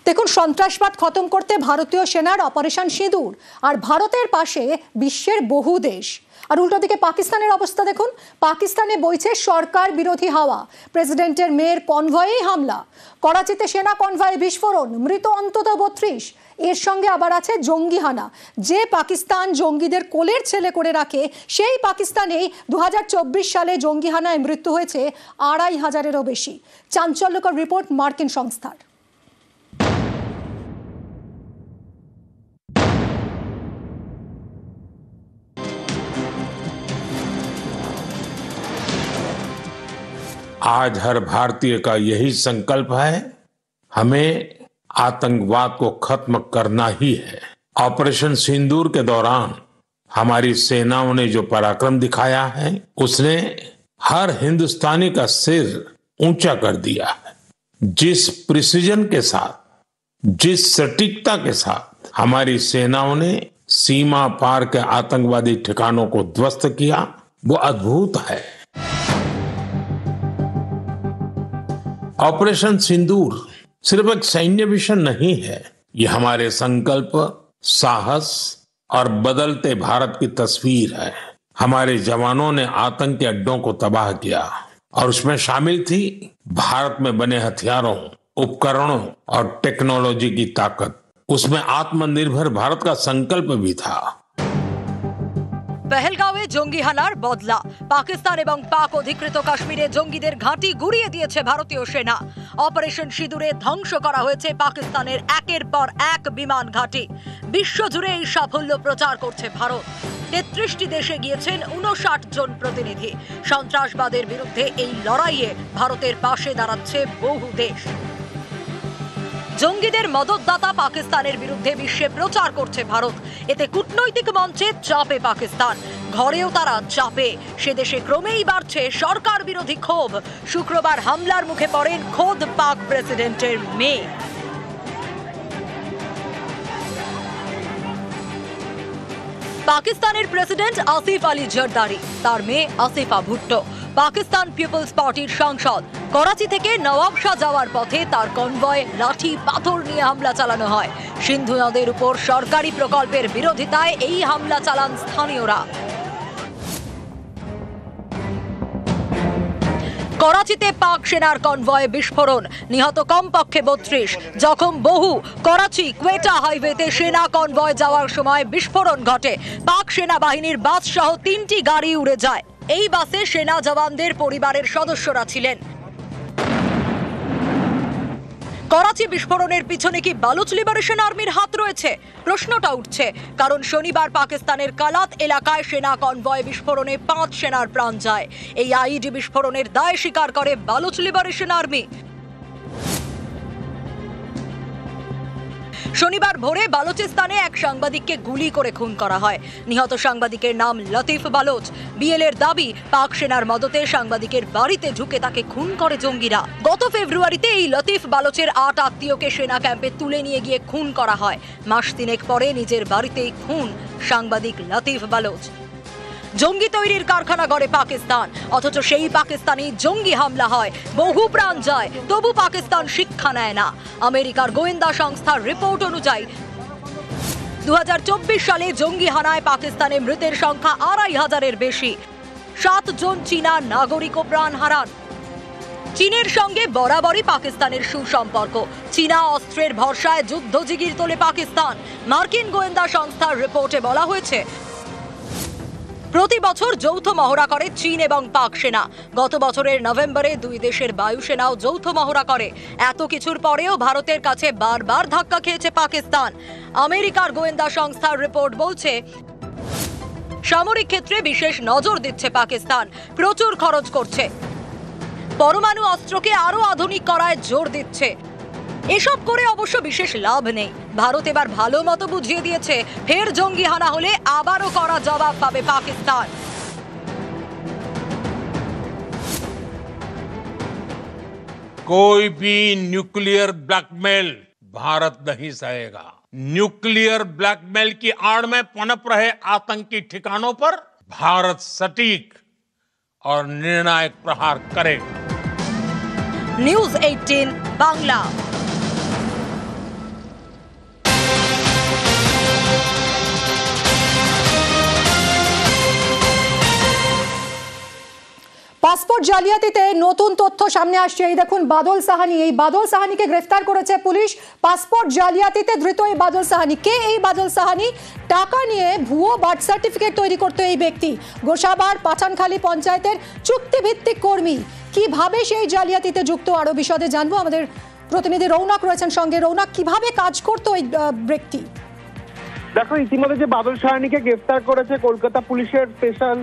দেখুন, সন্ত্রাসবাদ খতম করতে ভারতীয় সেনার অপারেশন সিঁদুর, আর ভারতের পাশে বিশ্বের বহু দেশ। আর উল্টো দিকে পাকিস্তানের অবস্থা দেখুন, পাকিস্তানে বইছে সরকার বিরোধী হাওয়া। প্রেসিডেন্টের মেয়ের কনভয়েই হামলা, করাচিতে সেনা কনভয়ে বিস্ফোরণ, মৃত অন্তত 32। এর সঙ্গে আবার আছে জঙ্গি হানা। যে পাকিস্তান জঙ্গিদের কোলের ছেলে করে রাখে, সেই পাকিস্তানেই 2024 সালে জঙ্গি হানায় মৃত্যু হয়েছে 2500-এরও বেশি। চাঞ্চল্যকর রিপোর্ট মার্কিন সংস্থার। आज हर भारतीय का यही संकल्प है, हमें आतंकवाद को खत्म करना ही है। ऑपरेशन सिंदूर के दौरान हमारी सेनाओं ने जो पराक्रम दिखाया है, उसने हर हिंदुस्तानी का सिर ऊंचा कर दिया है। जिस प्रिसीजन के साथ, जिस सटीकता के साथ हमारी सेनाओं ने सीमा पार के आतंकवादी ठिकानों को ध्वस्त किया, वो अद्भुत है। ऑपरेशन सिंदूर सिर्फ एक सैन्य मिशन नहीं है, ये हमारे संकल्प, साहस और बदलते भारत की तस्वीर है। हमारे जवानों ने आतंकी अड्डों को तबाह किया और उसमें शामिल थी भारत में बने हथियारों, उपकरणों और टेक्नोलॉजी की ताकत। उसमें आत्मनिर्भर भारत का संकल्प भी था। পেহেলগাঁওয়ে জঙ্গি হানার বদলা। পাকিস্তান এবং পাক অধিকৃত কাশ্মীরে জঙ্গিদের ঘাঁটি গুড়িয়ে দিয়েছে ভারতীয় সেনা। অপারেশন সিঁদুরে ধ্বংস করা হয়েছে পাকিস্তানের একের পর এক বিমান ঘাঁটি। বিশ্বজুড়ে এই সাফল্য প্রচার করছে ভারত। 33টি দেশে গিয়েছেন 59 জন প্রতিনিধি। সন্ত্রাসবাদের বিরুদ্ধে এই লড়াইয়ে ভারতের পাশে দাঁড়াচ্ছে বহু দেশ। জঙ্গিদের মদতদাতা পাকিস্তানের বিরুদ্ধে বিশ্বে প্রচার করছে ভারত। এতে কূটনৈতিক মঞ্চে চাপে পাকিস্তান, ঘরেও তারা চাপে। সে দেশে ক্রমেই বাড়ছে সরকার বিরোধী ক্ষোভ। শুক্রবার হামলার মুখে পড়েন খোদ পাক প্রেসিডেন্টের মেয়ে। পাকিস্তানের প্রেসিডেন্ট আসিফ আলী জরদারি, তার মেয়ে আসিফা ভুট্টো পাকিস্তান পিপলস পার্টির সাংসদ। করাচি থেকে নওয়াবশাহ যাওয়ার পথে তার কনভয়ে লাঠি পাথর নিয়ে হামলা চালানো হয়। সিন্ধু নদের উপর সরকারি প্রকল্পের বিরোধিতায় এই হামলা চালান স্থানীয়রা। করাচিতে পাক সেনার কনভয়ে বিস্ফোরণ, নিহত কমপক্ষে 32, জখম বহু। করাচি কোয়েটা হাইওয়েতে সেনা কনভয় যাওয়ার সময় বিস্ফোরণ ঘটে। পাক সেনাবাহিনীর বাস সহ 3টি গাড়ি উড়ে যায়। এই বাসে সেনা জওয়ানদের পরিবারের সদস্যরা ছিলেন। করাচি বিস্ফোরণের পিছনে কি বালুচ লিবারেশন আর্মির হাত রয়েছে? প্রশ্নটা উঠছে, কারণ শনিবার পাকিস্তানের কালাত এলাকায় সেনা কনভয় বিস্ফোরণে 5 সেনার প্রাণ যায়। এই আইইডি বিস্ফোরণের দায় স্বীকার করে বালুচ লিবারেশন আর্মি। শনিবার ভোরে বালুচিস্তানে এক সাংবাদিককে গুলি করে খুন করা হয়। নিহত সাংবাদিকের নাম লতিফ বালোচ। বিএলএর দাবি, পাক সেনার মদতে সাংবাদিকের বাড়িতে ঢুকে তাকে খুন করে জঙ্গিরা। গত ফেব্রুয়ারিতে এই লতিফ বালোচের 8 আত্মীয়কে সেনা ক্যাম্পে তুলে নিয়ে গিয়ে খুন করা হয়। মাস 3 পরে নিজের বাড়িতেই খুন সাংবাদিক লতিফ বালোচ। জঙ্গি তৈরির কারখানা গড়ে পাকিস্তান, অথচ সেই পাকিস্তানি জঙ্গি হামলা হয়, বহু প্রাণ যায়, তবু পাকিস্তান শিক্ষা নেয় না। আমেরিকার গোয়েন্দা সংস্থার রিপোর্ট অনুযায়ী 2024 সালে জঙ্গি হানায় পাকিস্তানে মৃতের সংখ্যা 2500-এর বেশি। 7 জন চীনা নাগরিকও প্রাণ হারান। চীনের সঙ্গে বরাবরই পাকিস্তানের সুসম্পর্ক। চীনা অস্ত্রের ভরসায় যুদ্ধজিগির তোলে পাকিস্তান। মার্কিন গোয়েন্দা সংস্থার রিপোর্টে বলা হয়েছে, প্রতি বছর যৌথ মহড়া করে চীন এবং পাক সেনা। গত বছরের নভেম্বরে 2 দেশের বায়ুসেনাও যৌথ মহড়া করে। এত কিছুর পরেও ভারতের কাছে বারবার ধাক্কা খেয়েছে পাকিস্তান। আমেরিকার গোয়েন্দা সংস্থার রিপোর্ট বলছে, সামরিক ক্ষেত্রে বিশেষ নজর দিচ্ছে পাকিস্তান, প্রচুর খরচ করছে, পরমাণু অস্ত্রকে আরো আধুনিক করায় জোর দিচ্ছে। এসব করে অবশ্য বিশেষ লাভ নেই। ভারত এবার ভালো মতো বুঝিয়ে দিয়েছে, ফের জঙ্গি হানা হলে আবারও কড়া জবাব পাবে পাকিস্তান। कोई भी न्यूक्लियर ब्लैकमेल भारत नहीं सहेगा। न्यूक्लियर ब्लैकमेल की आड़ में पनप रहे आतंकी ठिकानों पर भारत सटीक और निर्णायक प्रहार करेगा। নিউজ 18 বাংলা। পাসপোর্ট জালিয়াতিতে নতুন তথ্য সামনে আসছে। এই দেখুন বাদল সাহানি, এই বাদল সাহানিকে গ্রেফতার করেছে পুলিশ। পাসপোর্ট জালিয়াতিতে ধৃত এই বাদল সাহানি। কে এই বাদল সাহানি? টাকা নিয়ে ভুয়ো বার্থ সার্টিফিকেট তৈরি করতে এই ব্যক্তি। গোসাবার পাঠানখালী পঞ্চায়েতের চুক্তিভিত্তিক কর্মী। কিভাবে সেই জালিয়াতিতে যুক্ত আরো বিশদে জানবো। আমাদের প্রতিনিধি রৌনক রয়েছেন সঙ্গে। রৌনক, কিভাবে কাজ করতো এই ব্যক্তি? দেখো, ইতিমধ্যে যে বাদল সাহানিকে গ্রেফতার করেছে কলকাতা পুলিশের স্পেশাল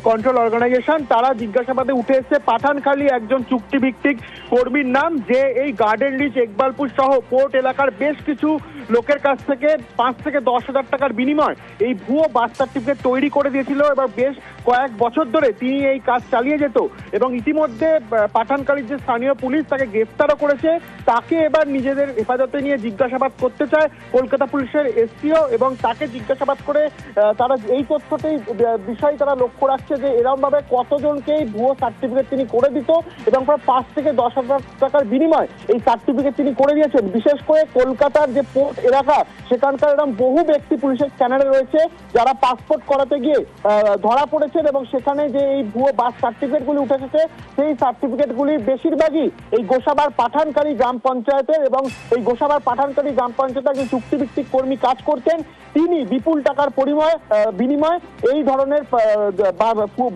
কন্ট্রোল অর্গানাইজেশন, তারা জিজ্ঞাসাবাদে উঠে এসেছে পাঠানখালী একজন চুক্তিভিত্তিক কর্মীর নাম, যে এই গার্ডেন রিচ, একবালপুর সহ পোর্ট এলাকার বেশ কিছু লোকের কাছ থেকে 5 থেকে 10 হাজার টাকার বিনিময় এই ভুয়ো বার্থ সার্টিফিকেট তৈরি করে দিয়েছিল। এবার বেশ কয়েক বছর ধরে তিনি এই কাজ চালিয়ে যেত এবং ইতিমধ্যে পাঠানখালীর যে স্থানীয় পুলিশ তাকে গ্রেফতারও করেছে। তাকে এবার নিজেদের হেফাজতে নিয়ে জিজ্ঞাসাবাদ করতে চায় কলকাতা পুলিশের এসপিও, এবং তাকে জিজ্ঞাসাবাদ করে তারা এই তথ্যতেই বিষয় তারা লক্ষ্য রাখছে যে এরকম ভাবে কতজনকে ভুয়ো সার্টিফিকেট তিনি করে দিত এবং প্রায় 5 থেকে 10 হাজার টাকার বিনিময় এই সার্টিফিকেট তিনি করে দিয়েছেন। বিশেষ করে কলকাতার যে পোর্ট এলাকা, সেখানকার এরকম বহু ব্যক্তি পুলিশের স্ক্যানারে রয়েছে যারা পাসপোর্ট করাতে গিয়ে ধরা পড়েছেন এবং সেখানে যে এই ভুয়ো বার্থ সার্টিফিকেট গুলি উঠে এসেছে, সেই সার্টিফিকেট গুলি বেশিরভাগই এই গোসাবার পাঠানখালী গ্রাম পঞ্চায়েতের, এবং এই গোসাবার পাঠানখালী গ্রাম পঞ্চায়েতের একজন চুক্তিভিত্তিক কর্মী কাজ করতেন। তিনি বিপুল টাকার বিনিময় এই ধরনের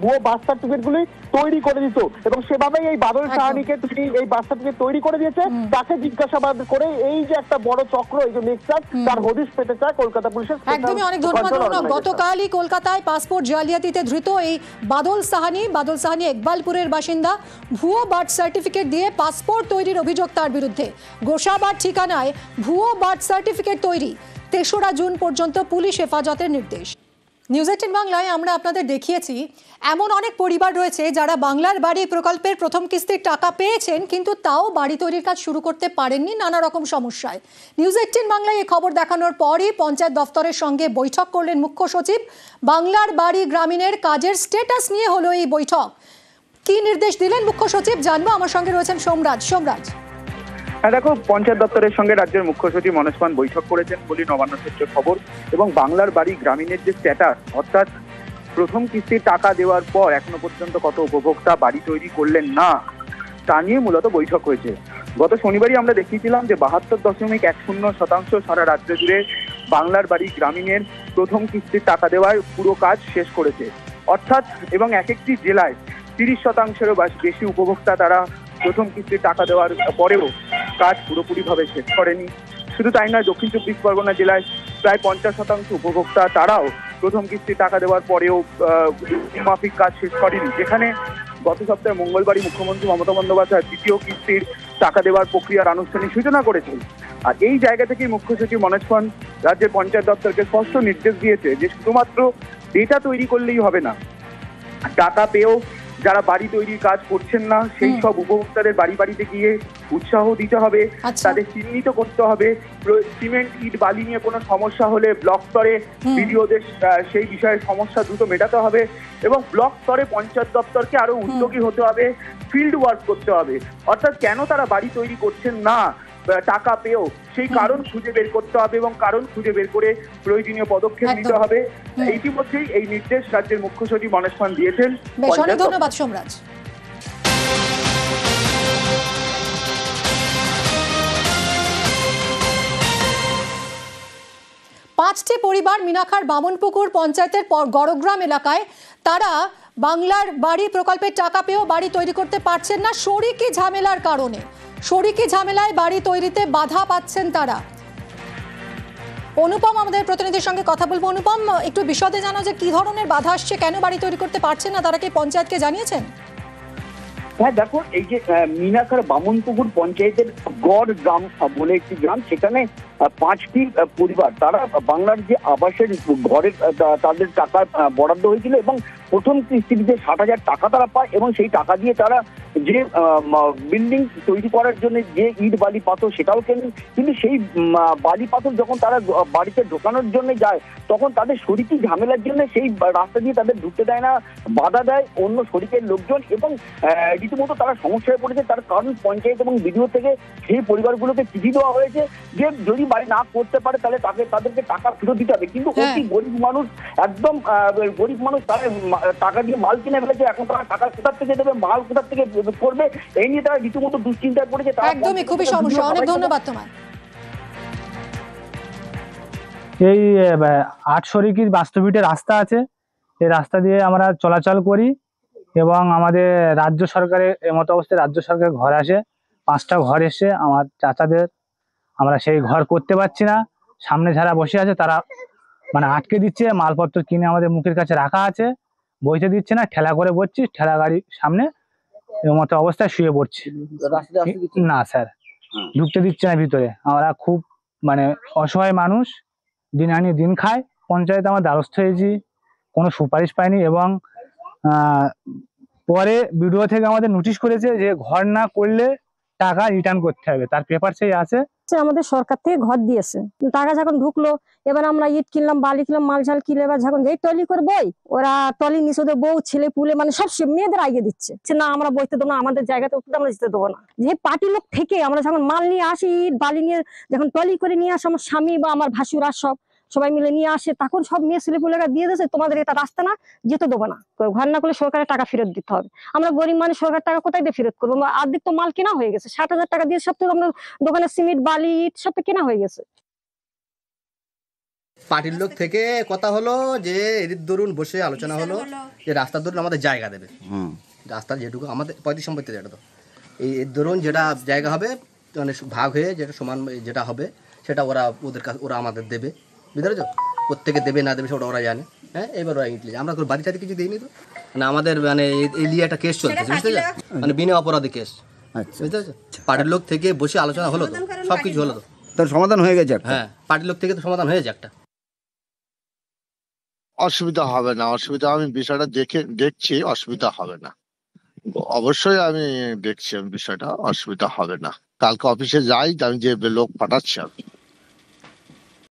ভুয়ো বার্থ সার্টিফিকেট গুলি তৈরি করে দিত এবং সেভাবেই এই বাদল সাহানিকে তিনি এই বার্থ সার্টিফিকেট তৈরি করে দিয়েছে। তাকে জিজ্ঞাসাবাদ করে এই যে একটা বড় চক্র, এই যে নেক্সাস, তার হদিশ পেতে চায় কলকাতা পুলিশের। একদমই, অনেক ধন্যবাদ রৌনক। গতকালই কলকাতায় পাসপোর্ট জালিয়াতিতে ধৃত এই বাদল সাহানি একবালপুরের বাসিন্দা। ভুয়ো বার্থ সার্টিফিকেট দিয়ে পাসপোর্ট তৈরির অভিযোগ তার বিরুদ্ধে। গোসাবার ঠিকানায় ভুয়ো বার্থ সার্টিফিকেট তৈরি। 3রা জুন পর্যন্ত পুলিশ হেফাজতের নির্দেশ। নিউজ 18 বাংলায় আমরা আপনাদের দেখিয়েছি এমন অনেক পরিবার রয়েছে যারা বাংলার বাড়ি প্রকল্পের প্রথম কিস্তির টাকা পেয়েছেন, কিন্তু তাও বাড়ি তৈরির কাজ শুরু করতে পারেননি নানা রকম সমস্যায়। নিউজ 18 বাংলায় এই খবর দেখানোর পরই পঞ্চায়েত দফতরের সঙ্গে বৈঠক করলেন মুখ্য সচিব। বাংলার বাড়ি গ্রামীণের কাজের স্ট্যাটাস নিয়ে হলো এই বৈঠক। কি নির্দেশ দিলেন মুখ্য সচিব জানবো। আমার সঙ্গে রয়েছেন সোমরাজ। দেখো, পঞ্চায়েত দপ্তরের সঙ্গে রাজ্যের মুখ্য সচিব মনোজ পান বৈঠক করেছেন বলে নবান্ন সূত্রের খবর। এবং বাংলার বাড়ি গ্রামীণের যে স্ট্যাটাস, অর্থাৎ প্রথম কিস্তির টাকা দেওয়ার পর এখনো পর্যন্ত কত উপভোক্তা বাড়ি তৈরি করলেন না, তা নিয়ে মূলত বৈঠক হয়েছে। গত শনিবারই আমরা দেখিয়েছিলাম যে 72.10% সারা রাজ্য জুড়ে বাংলার বাড়ি গ্রামীণের প্রথম কিস্তির টাকা দেওয়ার পুরো কাজ শেষ করেছে। অর্থাৎ এবং এক একটি জেলায় 30%-এরও বেশি উপভোক্তা তারা প্রথম কিস্তির টাকা দেওয়ার পরেও কাজ পুরোপুরিভাবে শেষ করেনি। শুধু তাই নয়, দক্ষিণ 24 পরগনা জেলায় প্রায় 50% উপভোক্তা তারাও প্রথম কিস্তির টাকা দেওয়ার পরেও মাফিক কাজ শেষ করেনি। যেখানে গত সপ্তাহে মঙ্গলবারই মুখ্যমন্ত্রী মমতা বন্দ্যোপাধ্যায় দ্বিতীয় কিস্তির টাকা দেওয়ার প্রক্রিয়ার আনুষ্ঠানিক সূচনা করেছেন। আর এই জায়গা থেকেই মুখ্য সচিব মনোজ পান রাজ্যের পঞ্চায়েত দপ্তরকে স্পষ্ট নির্দেশ দিয়েছে যে শুধুমাত্র ডেটা তৈরি করলেই হবে না, টাকা পেয়েও যারা বাড়ি তৈরির কাজ করছেন না সেই সব উপভোক্তাদের বাড়িতে গিয়ে উৎসাহ দিতে হবে, তাদের চিহ্নিত করতে হবে। সিমেন্ট, ইট, বালি নিয়ে কোনো সমস্যা হলে ব্লক স্তরে বিডিওদের সেই বিষয়ে সমস্যা দ্রুত মেটাতে হবে এবং ব্লক স্তরে পঞ্চায়েত দপ্তরকে আরো উদ্যোগী হতে হবে, ফিল্ড ওয়ার্ক করতে হবে। অর্থাৎ কেন তারা বাড়ি তৈরি করছেন না টাকা পেয়েও, সেই কারণ খুঁজে বের করতে হবে এবং কারণ খুঁজে বের করে প্রয়োজনীয় পদক্ষেপ নিতে হবে। ইতিমধ্যেই এই নির্দেশ রাজ্যের মুখ্য সচিব মনোজ পান দিয়েছেন। অনেক ধন্যবাদ সোমরাজ। 5টি পরিবার মিনাখার বামনপুকুর পঞ্চায়েতের গড়গ্রাম এলাকায়, তারা বাংলার বাড়ি প্রকল্পের টাকা পেয়েও বাড়ি তৈরি করতে পারছেন না শরিকি ঝামেলার কারণে। শরিকি ঝামেলায় বাড়ি তৈরিতে বাধা পাচ্ছেন তারা। অনুপম আমাদের প্রতিনিধির সঙ্গে কথা বলবো। অনুপম, একটু বিশদে জানো যে কি ধরনের বাধা আসছে, কেন বাড়ি তৈরি করতে পারছেন না, তারা কি পঞ্চায়েতকে জানিয়েছেন? হ্যাঁ, দেখো, এই যে মিনাখার বামনপুকুর পঞ্চায়েতের গড় গ্রাম বলে একটি গ্রাম, সেখানে 5টি পরিবার তারা বাংলার যে আবাসের ঘরের তাদের টাকা বরাদ্দ হয়েছিল এবং প্রথম কিস্তিতে 60,000 টাকা তারা পায় এবং সেই টাকা দিয়ে তারা যে বিল্ডিং তৈরি করার জন্য যে ইট বালি পাথর সেটাও কেনেন, কিন্তু সেই বালি পাথর যখন তারা বাড়িতে ঢোকানোর জন্য যায় তখন তাদের শরিকি ঝামেলার জন্য সেই রাস্তা দিয়ে তাদের ঢুকতে দেয় না, বাধা দেয় অন্য শরিকের লোকজন, এবং রীতিমতো তারা সমস্যায় পড়েছে। তার কারণ পঞ্চায়েত এবং বিডিও থেকে সেই পরিবারগুলোকে চিঠি দেওয়া হয়েছে যে যদি বাড়ি না করতে পারে তাহলে তাদেরকে টাকা ফেরত দিতে হবে। কিন্তু অতি গরিব মানুষ, একদম গরিব মানুষ, তারা টাকা দিয়ে মাল কিনে ফেলেছে। এখন তারা টাকা কোথা থেকে দেবে, মাল কোথা থেকে করবে, এই নিয়ে তারা রীতিমতো দুশ্চিন্তায় পড়েছে। একদমই খুবই সমস্যা। অনেক ধন্যবাদ তোমায়। এই 8 শরিকির বাস্তবিটে রাস্তা আছে, এই রাস্তা দিয়ে আমরা চলাচল করি এবং আমাদের রাজ্য সরকারের এমতো অবস্থায় রাজ্য সরকারের ঘর আসে, 5টা ঘর এসে আমার চাচাদের, আমরা সেই ঘর করতে পারছি না। সামনে যারা বসে আছে তারা মানে আটকে দিচ্ছে, মালপত্র কিনে আমাদের মুখের কাছে রাখা আছে, বইতে দিচ্ছে না, ঠেলা করে বসছি, ঠেলা গাড়ি সামনে এমতো অবস্থায় শুয়ে পড়ছি। না স্যার, ঢুকতে দিচ্ছে না ভিতরে। আমরা খুব মানে অসহায় মানুষ, দিন আনি দিন খায়। পঞ্চায়েত আমার দ্বারস্থ হয়েছি, কোনো সুপারিশ পাইনি, এবং পরে বিডিও থেকে আমাদের নোটিশ করেছে যে ঘর না করলে টাকা রিটার্ন করতে হবে, তার পেপার সেই আছে। আমাদের সরকার থেকে ঘর দিয়েছে, টাকা যখন ঢুকলো এবার আমরা ইট কিনলাম, বালি কিনলাম, মাল ঝাল কিনলে এবার যখন যেই টলি করবোই ওরা টলি নিচে ওদের বউ ছেলে পুলে মানে সব মেয়েদের আগে দিচ্ছে না, আমরা বইতে দেবো না, আমাদের জায়গাতে উঠতে আমরা যেতে দেবো না। যে পার্টি লোক থেকে আমরা যখন মাল নিয়ে আসি, ইট বালি নিয়ে যখন টলি করে নিয়ে আসে, আমার স্বামী বা আমার ভাসুরা সবাই মিলে নিয়ে আসে, তখন সব মেয়ে ছেলে পুলেরা দিয়ে দিয়েছে তোমাদের এটা রাস্তা না, যেতে দেবো না, ঘর না করলে সরকারের টাকা ফেরত দিতে হবে। আমরা গরিব মানুষ, সরকার টাকা কোথায় দিয়ে ফেরত করবো? অর্ধেক তো মাল কেনা হয়ে গেছে, 60,000 টাকা দিয়ে সব তো আমরা দোকানে সিমেন্ট বালি ইট সব তো কেনা হয়ে গেছে। পার্টির লোক থেকে কথা হলো যে এর দরুন বসে আলোচনা হলো যে রাস্তার দরুন আমাদের জায়গা দেবে, রাস্তার যেটুকু আমাদের পঁয়ত্রিশ সম্পত্তি যেটা, তো এই এর দরুন যেটা জায়গা হবে মানে ভাগ হয়ে যেটা সমান যেটা হবে সেটা ওদের কাছে ওরা আমাদের দেবে, বুঝতে পেরেছো? প্রত্যেকে দেবে না দেবে সেটা ওরা জানে। হ্যাঁ, এবার ওরা ইংলিশ আমরা বাড়ি টাড়ি কিছু দিইনি তো, মানে আমাদের মানে এই নিয়ে একটা কেস চলছে, বুঝতে পেরেছো? মানে বিনা অপরাধী কেস, বুঝতে পেরেছো? পার্টির লোক থেকে বসে আলোচনা হলো, তো সব কিছু হলো, তো তার সমাধান হয়ে গেছে। হ্যাঁ, পার্টির লোক থেকে তো সমাধান হয়েছে একটা। অসুবিধা হবে না, অসুবিধা আমি বিষয়টা দেখছি, অসুবিধা হবে না, অবশ্যই আমি দেখছি, আমি বিষয়টা অসুবিধা হবে না। কালকে অফিসে যাই, আমি যে লোক পাঠাচ্ছি আমি।